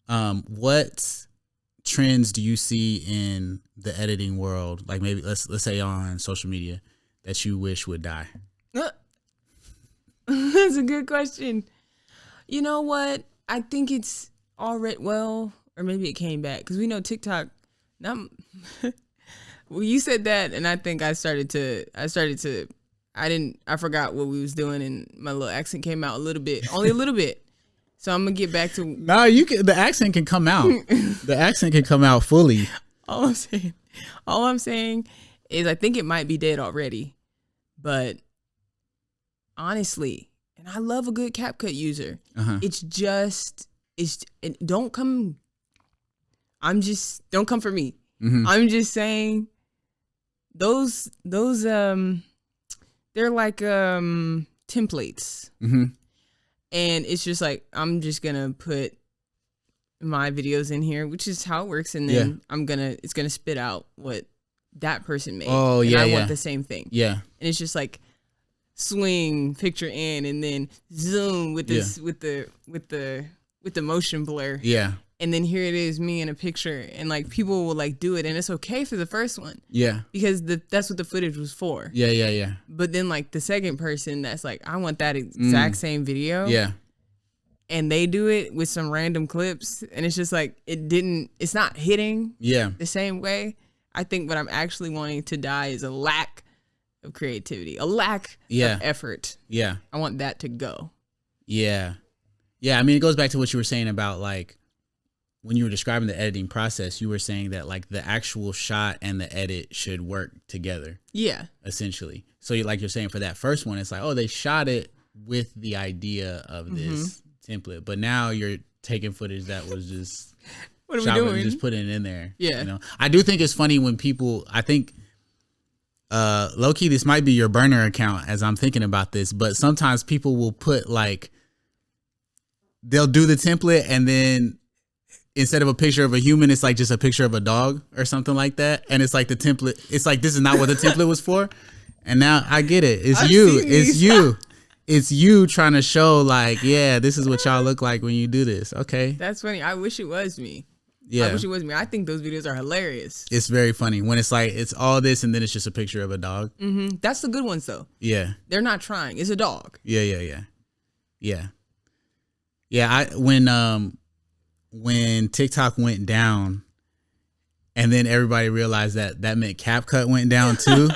What trends do you see in the editing world? Like maybe let's say on social media that you wish would die. That's a good question. You know what? I think it's already, or maybe it came back because we know TikTok. Well, you said that, and I think I forgot what we was doing, and my little accent came out a little bit, only a little bit. So I'm gonna get back to. No, the accent can come out. The accent can come out fully. All I'm saying is I think it might be dead already, but honestly, and I love a good CapCut user. Don't come for me. I'm just saying those they're like templates. And it's just like, I'm just gonna put my videos in here, which is how it works, and then it's gonna spit out what that person made. Oh yeah, and I want the same thing. Yeah. And it's just like swing picture in and then zoom with this with the motion blur. Yeah. And then here it is, me in a picture, and like people will like do it, and it's okay for the first one. Yeah. Because that's what the footage was for. Yeah. But then like the second person that's like, I want that exact same video. Yeah. And they do it with some random clips, and it's just like it's not hitting the same way. I think what I'm actually wanting to die is a lack of creativity, a lack of effort. Yeah. I want that to go. Yeah. Yeah. I mean, it goes back to what you were saying about like, when you were describing the editing process, you were saying that like the actual shot and the edit should work together. Yeah. Essentially. So you're saying for that first one, it's like, oh, they shot it with the idea of this template, but now you're taking footage that was just what are we doing? Just putting it in there. Yeah. I do think it's funny when people, I think, low key, this might be your burner account as I'm thinking about this, but sometimes people will put like, they'll do the template and then instead of a picture of a human, it's like just a picture of a dog or something like that. And it's like the template, it's like, this is not what the template was for. And now I get it. It's It's you trying to show like, yeah, this is what y'all look like when you do this. Okay. That's funny. I wish it was me. Yeah. I wish it was me. I think those videos are hilarious. It's very funny when it's like, it's all this and then it's just a picture of a dog. That's the good ones though. Yeah. They're not trying. It's a dog. Yeah. Yeah, when TikTok went down, and then everybody realized that meant CapCut went down too.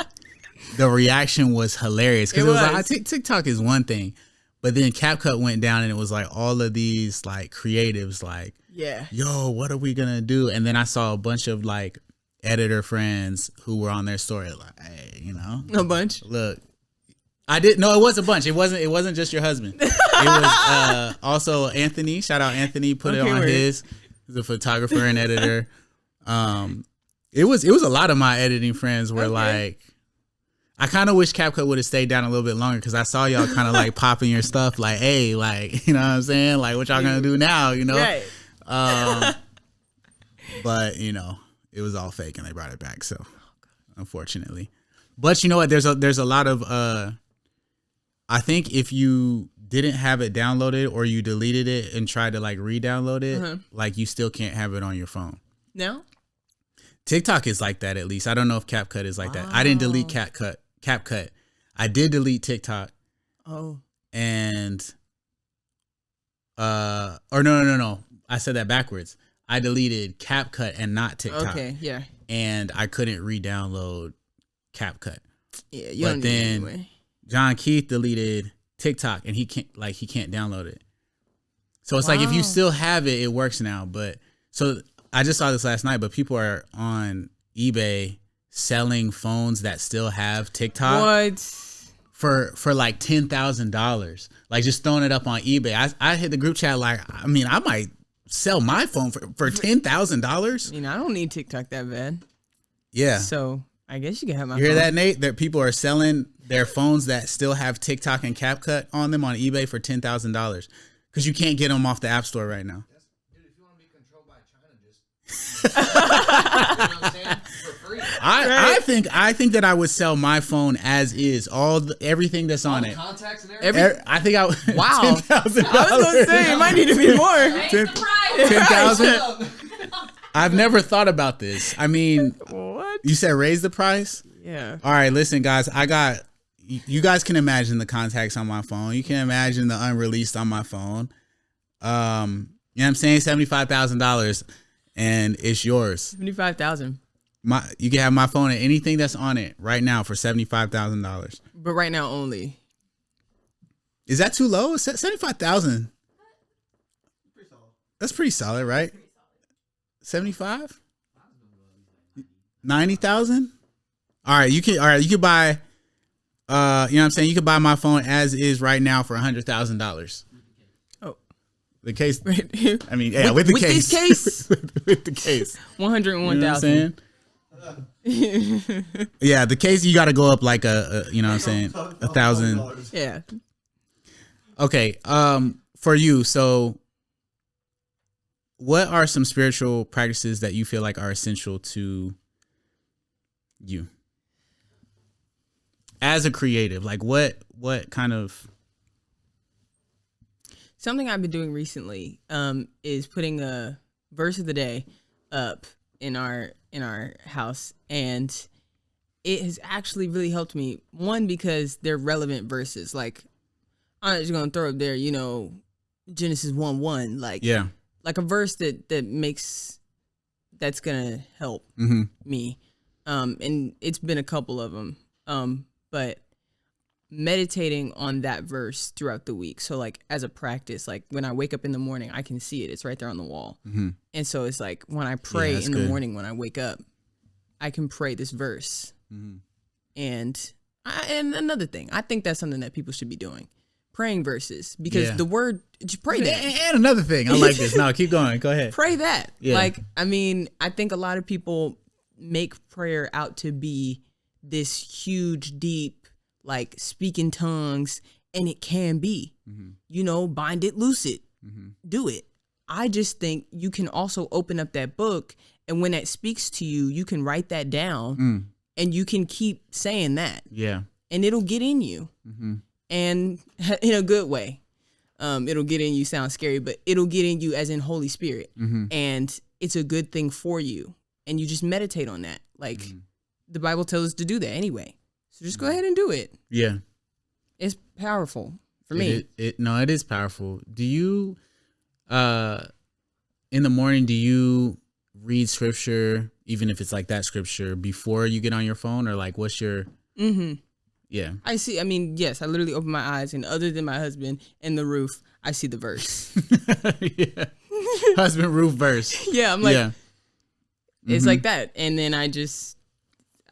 The reaction was hilarious because it was like TikTok is one thing, but then CapCut went down, and it was like all of these like creatives like, yo, what are we gonna do? And then I saw a bunch of like editor friends who were on their story like, hey, you know, a bunch. Look, I didn't. No, it was a bunch. It wasn't just your husband. It was also Anthony. Shout out Anthony. Put it on his. He's a photographer and editor. It was a lot of my editing friends were like, I kind of wish CapCut would have stayed down a little bit longer because I saw y'all kind of like popping your stuff like, hey, like, you know what I'm saying? Like, what y'all gonna do now? You know? Right. But you know, it was all fake and they brought it back. So unfortunately, but you know what? There's a lot of, I think if you didn't have it downloaded or you deleted it and tried to like re-download it, like you still can't have it on your phone. No? TikTok is like that at least. I don't know if CapCut is like that. I didn't delete CapCut. I did delete TikTok. Oh. And or no. I said that backwards. I deleted CapCut and not TikTok. Okay, yeah. And I couldn't re-download CapCut. Yeah, you don't need it anyway. John Keith deleted TikTok and he can't download it. So it's like if you still have it, it works now. But so I just saw this last night, but people are on eBay selling phones that still have TikTok. What? For like $10,000. Like just throwing it up on eBay. I hit the group chat like, I mean, I might sell my phone for $10,000. You know, I don't need TikTok that bad. Yeah. So I guess you can have my phone. You hear that, Nate? That people are selling their phones that still have TikTok and CapCut on them on eBay for $10,000 because you can't get them off the App Store right now. Dude, if you want to be controlled by China, just you know what I'm saying? For free. I think that I would sell my phone as is, everything that's on it. Contacts and everything. I think I would. Wow. $10,000. I was gonna say it might need to be more. Raise the price. 10,000. I've never thought about this. I mean, What? you said raise the price. Yeah. All right, listen, guys. You guys can imagine the contacts on my phone. You can imagine the unreleased on my phone. You know what I'm saying? $75,000, and it's yours. 75,000. You can have my phone and anything that's on it right now for $75,000. But right now only. Is that too low? 75,000. That's pretty solid, right? 75? 90,000? All right, you can buy you know what I'm saying? You can buy my phone as is right now for $100,000. Oh. The case Right. I mean, yeah, with the case. This case? with the case. 101,000. You know what I'm saying? Yeah, the case you got to go up like a you know what I'm saying, 1,000. Yeah. Okay, for you, so what are some spiritual practices that you feel like are essential to you as a creative? Like what kind of... Something I've been doing recently is putting a verse of the day up in our house, and it has actually really helped me. One, because they're relevant verses. Like, I'm not just gonna throw up there, you know, Genesis 1:1, like like a verse that's gonna help me. And it's been a couple of them. But meditating on that verse throughout the week. So like as a practice, like when I wake up in the morning, I can see it. It's right there on the wall. And so it's like when I pray in the morning, when I wake up, I can pray this verse. And another thing, I think that's something that people should be doing. Praying verses, because the word, just pray that. And another thing, I like this. No, keep going. Go ahead. Pray that. Yeah. Like, I mean, I think a lot of people make prayer out to be this huge, deep, like speak in tongues, and it can be, you know, bind it, loose it, do it. I just think you can also open up that book, and when that speaks to you, you can write that down, and you can keep saying that. Yeah. And it'll get in you. And in a good way. It'll get in you, sounds scary, but it'll get in you as in Holy Spirit. And it's a good thing for you. And you just meditate on that. Like the Bible tells us to do that anyway. So just go ahead and do it. Yeah. It's powerful for me. No, it is powerful. Do you, In the morning, do you read scripture, even if it's like that scripture, before you get on your phone, or like what's your? Yeah. I see. I mean, yes, I literally open my eyes, and other than my husband and the roof, I see the verse. Yeah. Husband, roof, verse. Yeah, I'm like, Yeah. it's like that, and then I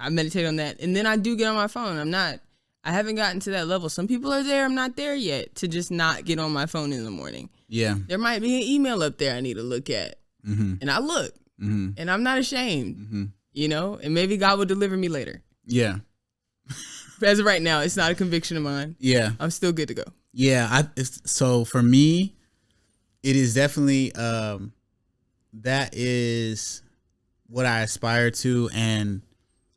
meditate on that, and then I do get on my phone. I haven't gotten to that level. Some people are there. I'm not there yet to just not get on my phone in the morning. Yeah. There might be an email up there I need to look at, and I look, and I'm not ashamed, and maybe God will deliver me later. Yeah. But as of right now, it's not a conviction of mine. Yeah. I'm still good to go. Yeah. So for me, it is definitely, that is what I aspire to. And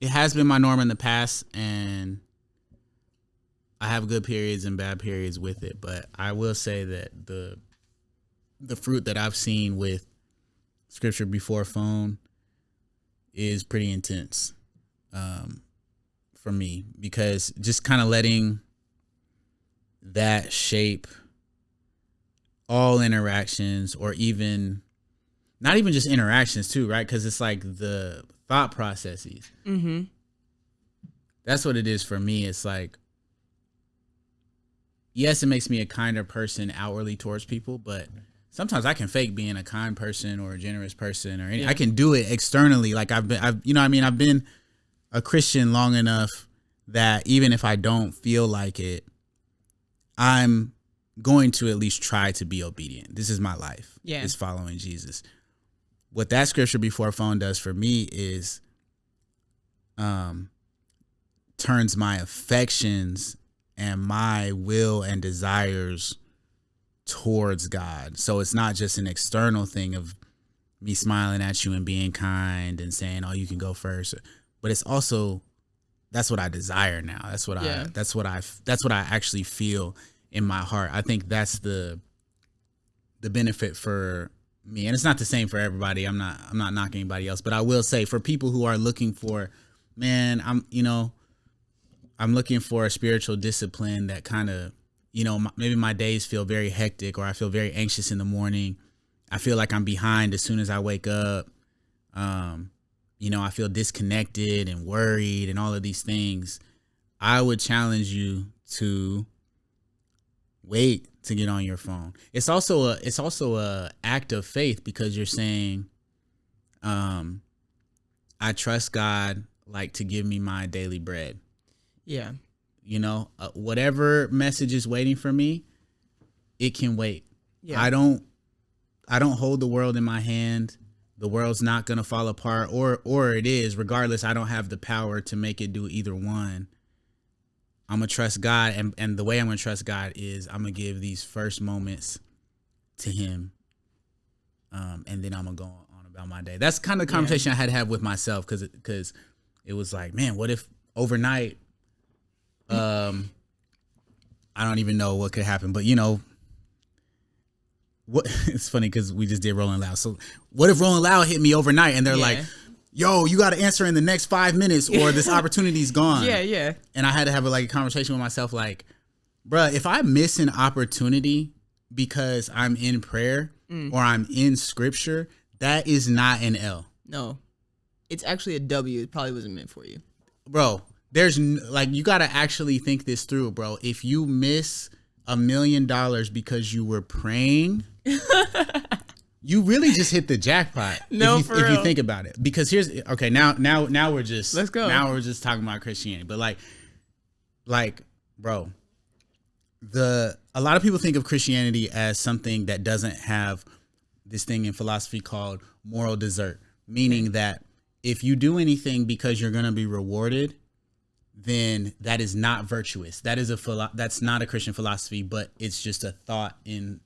it has been my norm in the past, and I have good periods and bad periods with it. But I will say that the fruit that I've seen with scripture before phone is pretty intense. For me, because just kind of letting that shape all interactions, or even not even just interactions too, right? Because it's like the thought processes. That's what it is for me. It's like, yes, it makes me a kinder person outwardly towards people, but sometimes I can fake being a kind person or a generous person, or I can do it externally. Like I've been a Christian long enough that even if I don't feel like it, I'm going to at least try to be obedient. This is my life. Yeah. It's following Jesus. What that scripture before phone does for me is turns my affections and my will and desires towards God. So it's not just an external thing of me smiling at you and being kind and saying, "Oh, you can go first." But it's also, that's what I desire now. That's what I actually feel in my heart. I think that's the benefit for me. And it's not the same for everybody. I'm not knocking anybody else, but I will say for people who are looking for, man, I'm looking for a spiritual discipline that kind of, maybe my days feel very hectic, or I feel very anxious in the morning. I feel like I'm behind as soon as I wake up. I feel disconnected and worried and all of these things. I would challenge you to wait to get on your phone. It's also a act of faith, because you're saying, I trust God, like, to give me my daily bread. Yeah. Whatever message is waiting for me, it can wait. Yeah. I don't hold the world in my hand. The world's not going to fall apart, or it is. Regardless, I don't have the power to make it do either one. I'm going to trust God. And the way I'm going to trust God is I'm going to give these first moments to him. And then I'm going to go on about my day. That's kind of the conversation I had to have with myself, because it was like, man, what if overnight, I don't even know what could happen, but what, it's funny because we just did Rolling Loud. So what if Rolling Loud hit me overnight and they're like, yo, you got to answer in the next 5 minutes or this opportunity's gone. Yeah. And I had to have a conversation with myself, like, bruh, if I miss an opportunity because I'm in prayer or I'm in scripture, that is not an L. No, it's actually a W. It probably wasn't meant for you. Bro, there's you got to actually think this through, bro. If you miss $1 million because you were praying, you really just hit the jackpot. No, if you think about it. Because now we're just, let's go. Now we're just talking about Christianity. But like, bro, a lot of people think of Christianity as something that doesn't have this thing in philosophy called moral desert, meaning that if you do anything because you're going to be rewarded, then that is not virtuous. That's not a Christian philosophy, but it's just a thought in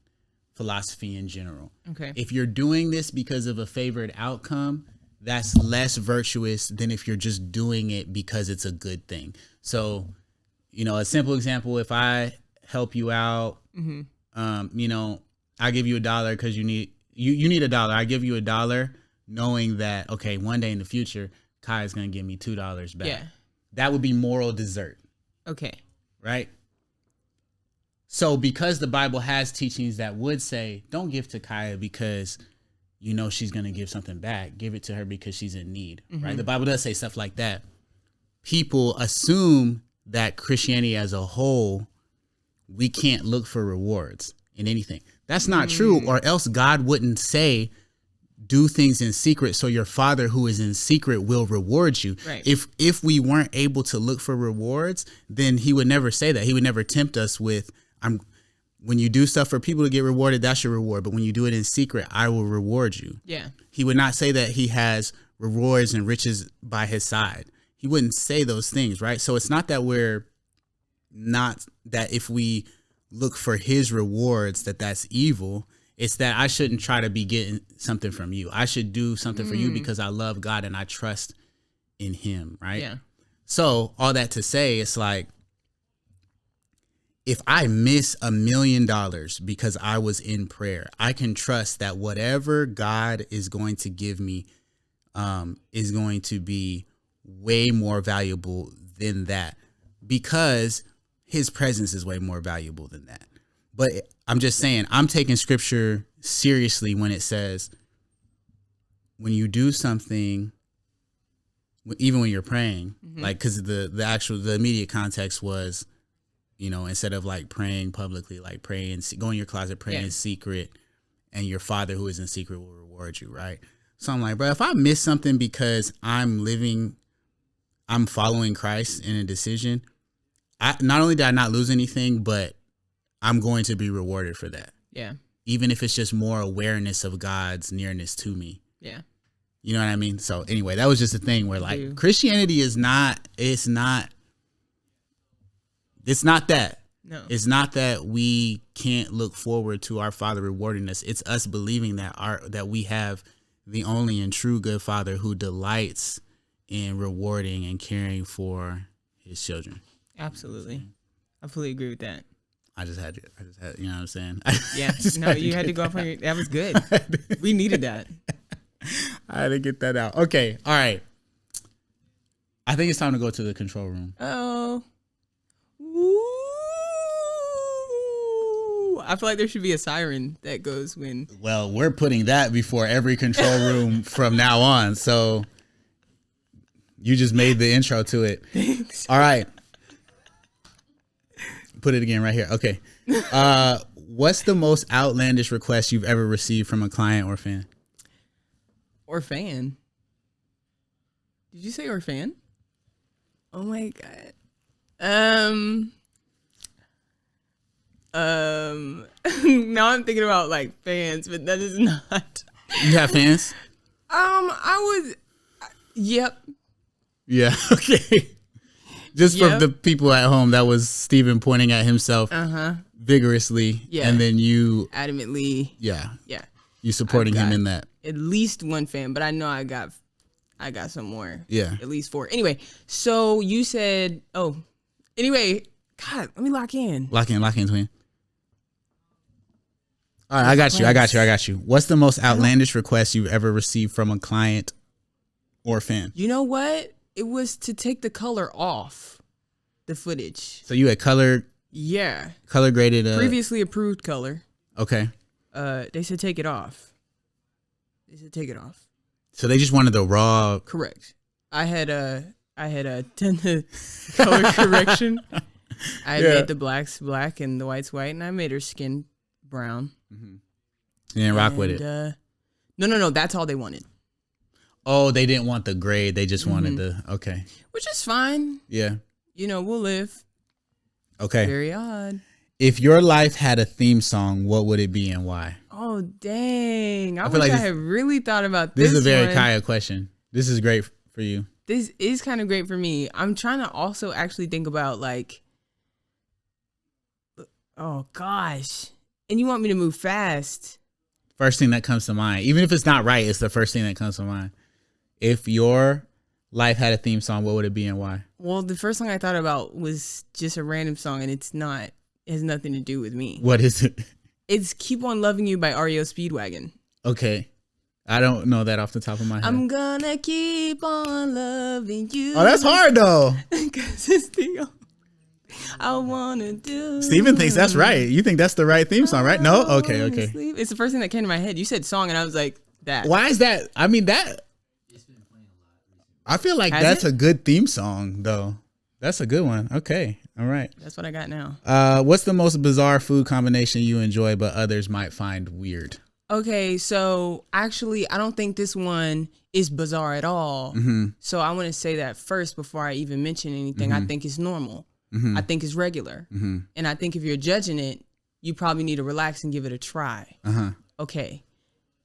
philosophy in general. Okay. If you're doing this because of a favored outcome, that's less virtuous than if you're just doing it because it's a good thing. So, a simple example, if I help you out, I give you $1 because you need $1. I give you $1 knowing that, okay, one day in the future, Kai is going to give me $2 back. Yeah. That would be moral desert. Okay. Right? So because the Bible has teachings that would say, don't give to Khaiyah because you know she's going to give something back. Give it to her because she's in need, right? The Bible does say stuff like that. People assume that Christianity as a whole, we can't look for rewards in anything. That's not true, or else God wouldn't say, do things in secret so your Father who is in secret will reward you. Right. If we weren't able to look for rewards, then he would never say that. He would never tempt us with, when you do stuff for people to get rewarded, that's your reward. But when you do it in secret, I will reward you. Yeah. He would not say that he has rewards and riches by his side. He wouldn't say those things, right? So it's not that that if we look for his rewards, that's evil. It's that I shouldn't try to be getting something from you. I should do something for you because I love God and I trust in him, right? Yeah. So all that to say, it's like, if I miss $1 million because I was in prayer, I can trust that whatever God is going to give me is going to be way more valuable than that, because his presence is way more valuable than that. But I'm just saying, I'm taking scripture seriously when it says, when you do something, even when you're praying, like, because the immediate context was, you know, instead of like praying publicly, like praying, go in your closet, pray in secret, and your Father who is in secret will reward you, right? So I'm like, bro, if I miss something because I'm following Christ in a decision, not only did I not lose anything, but I'm going to be rewarded for that. Yeah. Even if it's just more awareness of God's nearness to me. Yeah. You know what I mean? So anyway, that was just a thing where like Christianity is it's not that. No. It's not that we can't look forward to our Father rewarding us. It's us believing that we have the only and true good Father who delights in rewarding and caring for his children. Absolutely. I fully agree with that. I just had, you know what I'm saying? Yeah. No, you had to go off on that was good. We needed that. I had to get that out. Okay. All right. I think it's time to go to the control room. Oh. Ooh. I feel like there should be a siren that goes when. Well, we're putting that before every control room from now on. So you just made the intro to it. Thanks. All right. Put it again right here. Okay. What's the most outlandish request you've ever received from a client or fan? Or fan? Did you say or fan? Oh my God. Now I'm thinking about like fans, but that is not. You have fans? Yep. Yeah. Okay. Just for the people at home, that was Steven pointing at himself vigorously. Yeah. And then you adamantly. Yeah. Yeah. You supporting him in that. At least one fan, but I know I got some more. Yeah. At least 4. Anyway, so you said, God, let me lock in. Lock in, twin. All right, I got you. What's the most outlandish request you've ever received from a client or fan? You know what? It was to take the color off the footage. So you had color graded previously approved color. Okay. They said take it off. So they just wanted the raw. Correct. I had done the color correction. I made the blacks black and the whites white, and I made her skin brown. Mm-hmm. You didn't rock with it. No. That's all they wanted. Oh, they didn't want the grade. They just wanted okay. Which is fine. Yeah. You know, we'll live. Okay. Very odd. If your life had a theme song, what would it be and why? Oh, dang. I feel wish like I had really thought about this. This is a very one. Khaiyah question. This is great for you. This is kind of great for me. I'm trying to also actually think about like, oh gosh. And you want me to move fast. First thing that comes to mind. Even if it's not right, it's the first thing that comes to mind. If your life had a theme song, what would it be and why? Well, the first song I thought about was just a random song, and it has nothing to do with me. What is it? It's Keep On Loving You by REO Speedwagon. Okay. I don't know that off the top of my head. I'm gonna keep on loving you. Oh, that's hard though. Because it's the I wanna do. Steven thinks that's right. You think that's the right theme song, right? No? Okay. It's the first thing that came to my head. You said song, and I was like, that. Why is that? I mean, that. I feel like that's a good theme song, though. That's a good one. Okay. All right. That's what I got now. What's the most bizarre food combination you enjoy but others might find weird? Okay, so actually, I don't think this one is bizarre at all. Mm-hmm. So I want to say that first before I even mention anything. I think it's normal. I think it's regular. And I think if you're judging it, you probably need to relax and give it a try. Okay.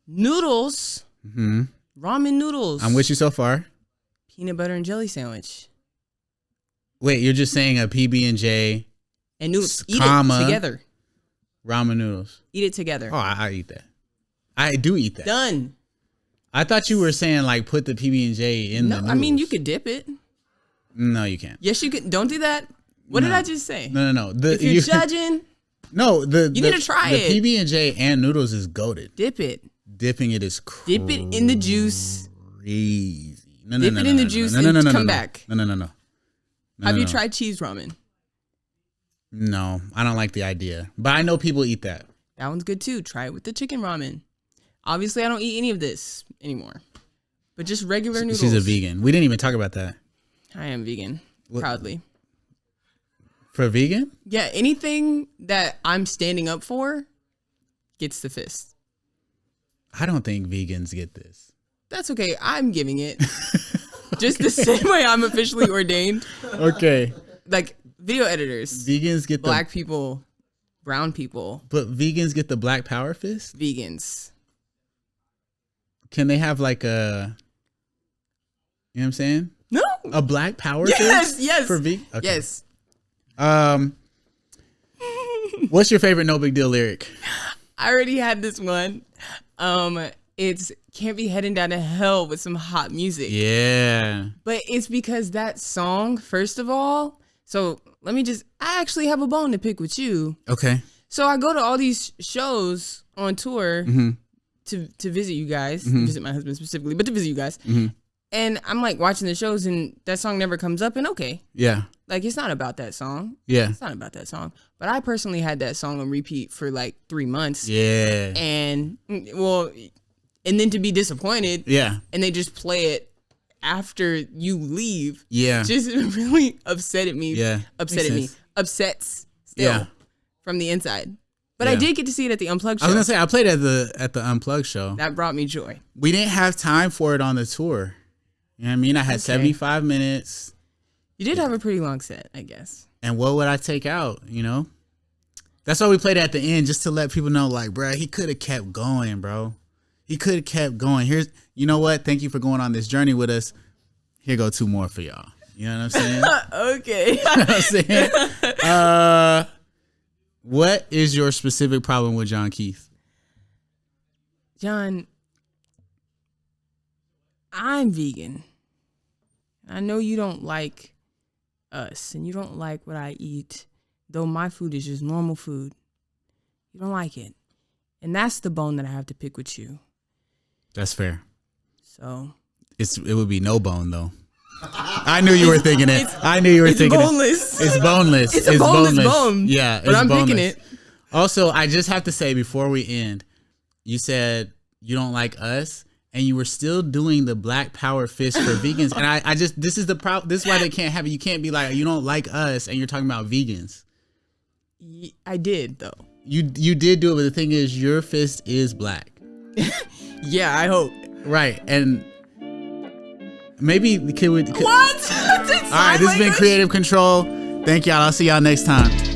Noodles. Ramen noodles. I'm with you so far. Peanut butter and jelly sandwich. Wait, you're just saying a PB&J and noodles. Eat it together. Ramen noodles. Eat it together. Oh, I eat that. I do eat that. Done. I thought you were saying like put the PB&J in the noodles. I mean, you could dip it. No, you can't. Yes, you could. Don't do that. What did I just say? No. If you're judging, no, you need to try it. The PB&J and noodles is goated. Dip it. Dipping it is crazy. Dip it in the juice. Crazy. Dip it in the juice and come back. No. Have you tried cheese ramen? No, I don't like the idea. But I know people eat that. That one's good too. Try it with the chicken ramen. Obviously, I don't eat any of this anymore. But just regular noodles. She's a vegan. We didn't even talk about that. I am vegan. Proudly. For vegan? Yeah, anything that I'm standing up for gets the fist. I don't think vegans get this. That's okay. I'm giving it. Just the same way I'm officially ordained. Okay. Like video editors. Vegans get black people, brown people. But vegans get the black power fist? Vegans. Can they have like a, you know what I'm saying? No. A black power fist? Yes. For vegan? Okay. Yes. What's your favorite No Big Deal lyric? I already had this one. It's can't be heading down to hell with some hot music. Yeah. But it's because that song, first of all, so I actually have a bone to pick with you. Okay. So I go to all these shows on tour to visit you guys, to visit my husband specifically, but to visit you guys. And I'm like watching the shows and that song never comes up, and okay. Yeah. Like it's not about that song. Yeah. It's not about that song. But I personally had that song on repeat for like 3 months. Yeah. And then to be disappointed. Yeah. And they just play it after you leave. Yeah. Just really upset me. Yeah. Upsets still from the inside. But I did get to see it at the Unplugged show. I was gonna say I played at the Unplugged show. That brought me joy. We didn't have time for it on the tour. You know what I mean? I had 75 minutes. You did have a pretty long set, I guess. And what would I take out, you know? That's why we played it at the end, just to let people know, like, bro, he could have kept going, bro. He could have kept going. Here's, you know what? Thank you for going on this journey with us. Here go 2 more for y'all. You know what I'm saying? Okay. You know what I'm saying? What is your specific problem with John Keith? John, I'm vegan. I know you don't like us and you don't like what I eat, though my food is just normal food. You don't like it. And that's the bone that I have to pick with you. That's fair. So it would be no bone though. I knew you were thinking it. I knew you were thinking boneless. It's boneless. It's a boneless bone. Yeah, but I'm picking it. Also, I just have to say before we end, you said you don't like us, and you were still doing the black power fist for vegans. And I just, this is the problem. This is why they can't have it. You can't be like, you don't like us, and you're talking about vegans. I did though. You did do it, but the thing is, your fist is black. Yeah, I hope. Right, and maybe what? All right, this has been Creative Control. Thank y'all. I'll see y'all next time.